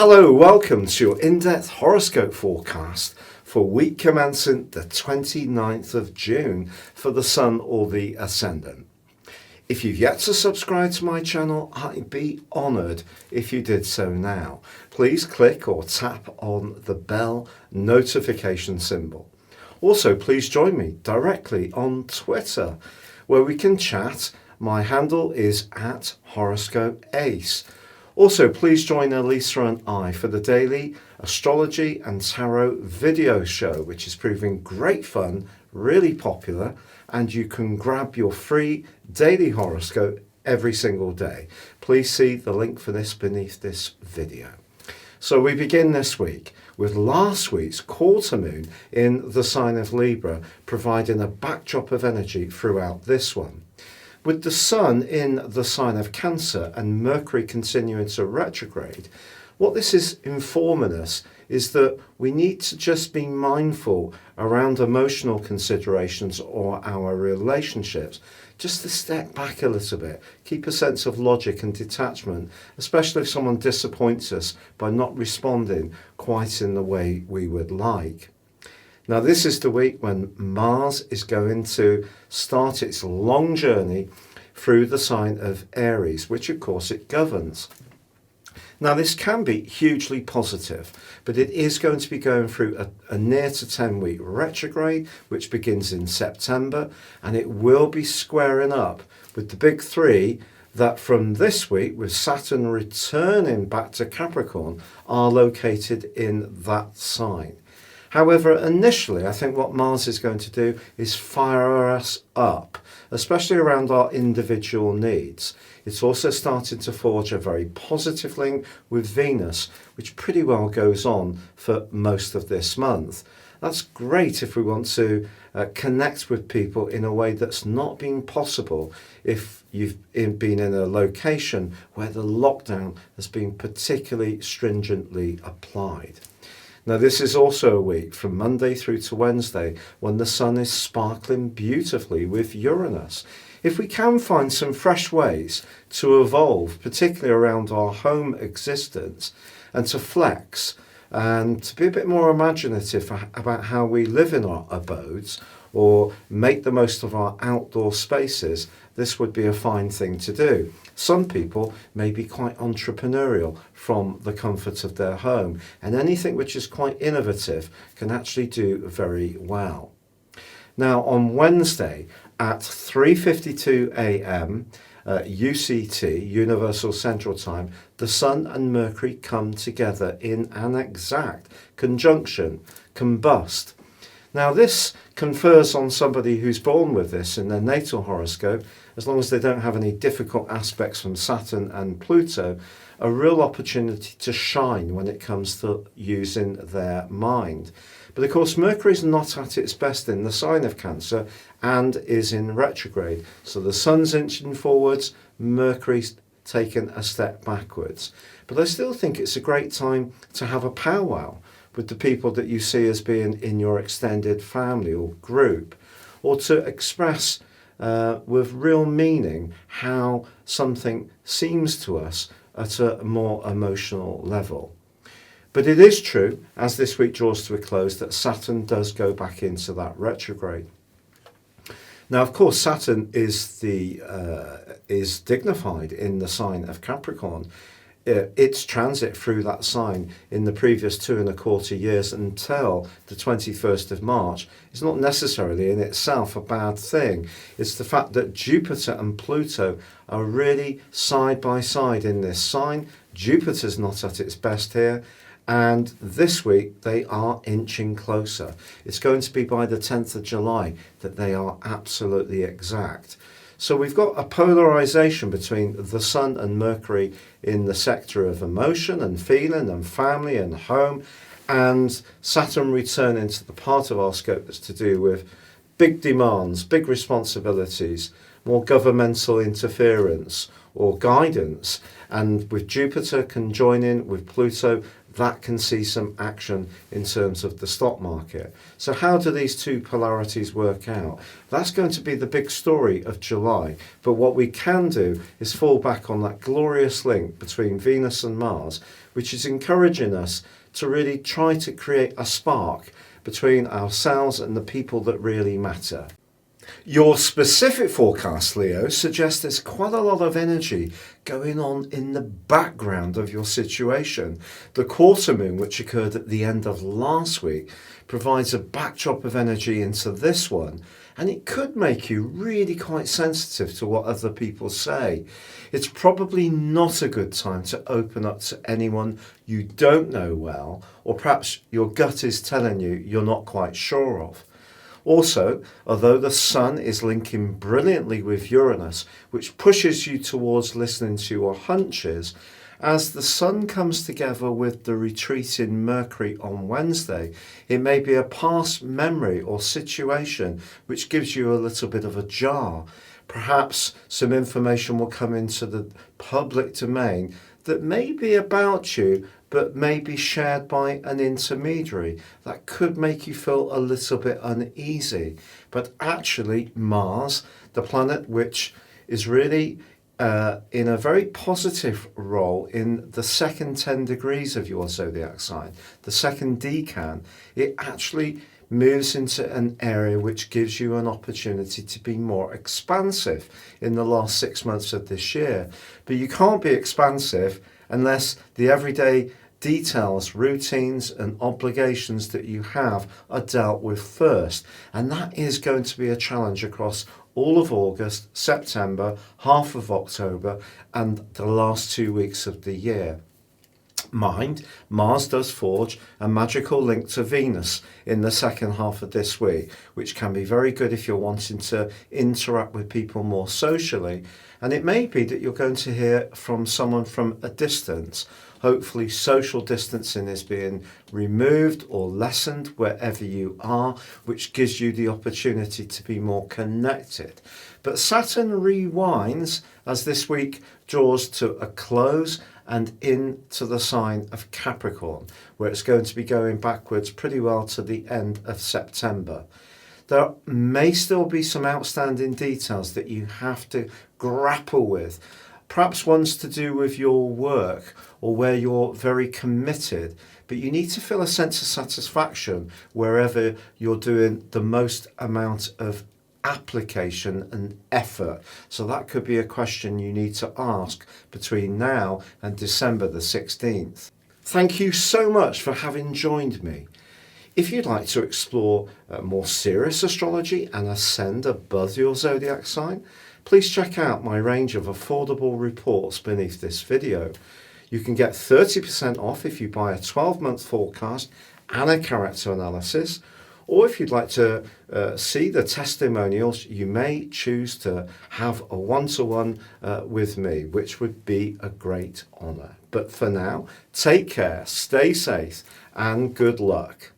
Hello, welcome to your in-depth horoscope forecast for week commencing the 29th of June for the Sun or the Ascendant. If you've yet to subscribe to my channel, I'd be honoured if you did so now. Please click or tap on the bell notification symbol. Also, please join me directly on Twitter, where we can chat. My handle is @HoroscopeAce. Also, please join Elisa and I for the daily astrology and tarot video show, which is proving great fun, really popular, and you can grab your free daily horoscope every single day. Please see the link for this beneath this video. So we begin this week with last week's quarter moon in the sign of Libra, providing a backdrop of energy throughout this one. With the Sun in the sign of Cancer and Mercury continuing to retrograde, what this is informing us is that we need to just be mindful around emotional considerations or our relationships, just to step back a little bit, keep a sense of logic and detachment, especially if someone disappoints us by not responding quite in the way we would like. Now, this is the week when Mars is going to start its long journey through the sign of Aries, which of course it governs. Now, this can be hugely positive, but it is going to be going through a near to 10-week retrograde, which begins in September, and it will be squaring up with the big three that from this week, with Saturn returning back to Capricorn, are located in that sign. However, initially, I think what Mars is going to do is fire us up, especially around our individual needs. It's also started to forge a very positive link with Venus, which pretty well goes on for most of this month. That's great if we want to connect with people in a way that's not been possible if you've been in a location where the lockdown has been particularly stringently applied. Now, this is also a week from Monday through to Wednesday when the Sun is sparkling beautifully with Uranus. If we can find some fresh ways to evolve, particularly around our home existence, and to flex and to be a bit more imaginative about how we live in our abodes or make the most of our outdoor spaces, this would be a fine thing to do. Some people may be quite entrepreneurial from the comfort of their home, and anything which is quite innovative can actually do very well. Now, on Wednesday at 3:52 a.m. UCT, Universal Central Time, the Sun and Mercury come together in an exact conjunction, combust. Now, this confers on somebody who's born with this in their natal horoscope, as long as they don't have any difficult aspects from Saturn and Pluto, a real opportunity to shine when it comes to using their mind. But of course, Mercury is not at its best in the sign of Cancer and is in retrograde. So the Sun's inching forwards, Mercury's taken a step backwards. But I still think it's a great time to have a powwow with the people that you see as being in your extended family or group, or to express with real meaning how something seems to us at a more emotional level. But it is true, as this week draws to a close, that Saturn does go back into that retrograde. Now, of course, Saturn is dignified in the sign of Capricorn. Its transit through that sign in the previous 2.25 years until the 21st of March is not necessarily in itself a bad thing. It's the fact that Jupiter and Pluto are really side by side in this sign. Jupiter's not at its best here, and this week they are inching closer. It's going to be by the 10th of July that they are absolutely exact. So we've got a polarization between the Sun and Mercury in the sector of emotion and feeling and family and home, and Saturn returning to the part of our scope that's to do with big demands, big responsibilities, more governmental interference or guidance, and with Jupiter conjoining with Pluto that can see some action in terms of the stock market. So how do these two polarities work out? That's going to be the big story of July. But what we can do is fall back on that glorious link between Venus and Mars, which is encouraging us to really try to create a spark between ourselves and the people that really matter. Your specific forecast, Leo, suggests there's quite a lot of energy going on in the background of your situation. The quarter moon, which occurred at the end of last week, provides a backdrop of energy into this one, and it could make you really quite sensitive to what other people say. It's probably not a good time to open up to anyone you don't know well, or perhaps your gut is telling you you're not quite sure of. Also, although the Sun is linking brilliantly with Uranus, which pushes you towards listening to your hunches, as the Sun comes together with the retreating Mercury on Wednesday, it may be a past memory or situation which gives you a little bit of a jar. Perhaps some information will come into the public domain that may be about you, but may be shared by an intermediary. That could make you feel a little bit uneasy. But actually, Mars, the planet which is really in a very positive role in the second 10 degrees of your zodiac sign, the second decan, it actually moves into an area which gives you an opportunity to be more expansive in the last 6 months of this year. But you can't be expansive unless the everyday details, routines and obligations that you have are dealt with first. And that is going to be a challenge across all of August, September, half of October and the last 2 weeks of the year. Mind, Mars does forge a magical link to Venus in the second half of this week, which can be very good if you're wanting to interact with people more socially. And it may be that you're going to hear from someone from a distance. Hopefully social distancing is being removed or lessened wherever you are, which gives you the opportunity to be more connected. But Saturn rewinds as this week draws to a close and into the sign of Capricorn, where it's going to be going backwards pretty well to the end of September. There may still be some outstanding details that you have to grapple with, perhaps ones to do with your work or where you're very committed, but you need to feel a sense of satisfaction wherever you're doing the most amount of application and effort. So that could be a question you need to ask between now and December the 16th. Thank you so much for having joined me. If you'd like to explore more serious astrology and ascend above your zodiac sign, please check out my range of affordable reports beneath this video. You can get 30% off if you buy a 12-month forecast and a character analysis, or if you'd like to see the testimonials, you may choose to have a one-to-one with me, which would be a great honour. But for now, take care, stay safe, and good luck.